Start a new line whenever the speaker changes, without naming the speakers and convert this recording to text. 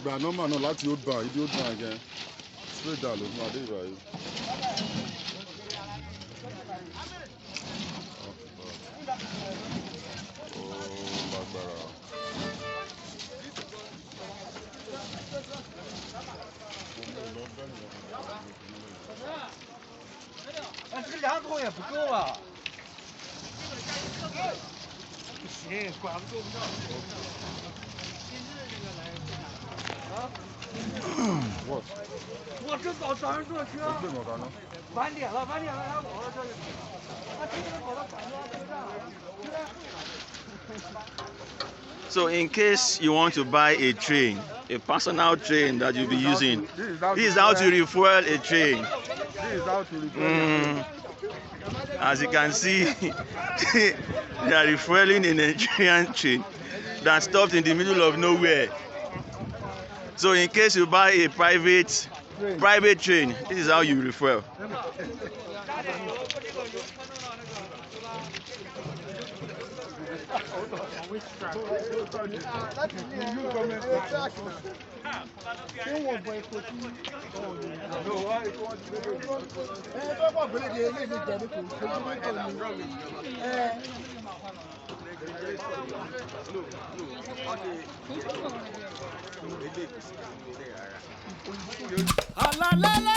Gba nọ́mbà náà láti ó gbà ibi ó gbà yẹn straight down ló máa dé ìgbà yìí. Ó lágbára.
这2桶也不够啊！不行，管不住。我这早上坐车，晚点了，他跑到这里，他今天跑到反庄车站。
So in case you want to buy a train, a personal train that you'll be using, this is how to refuel a train.
This is how to refuel.
As you can see, they are refueling a Nigerian train that stopped in the middle of nowhere. So in case you buy a private train, this is how you refuel.
La la la.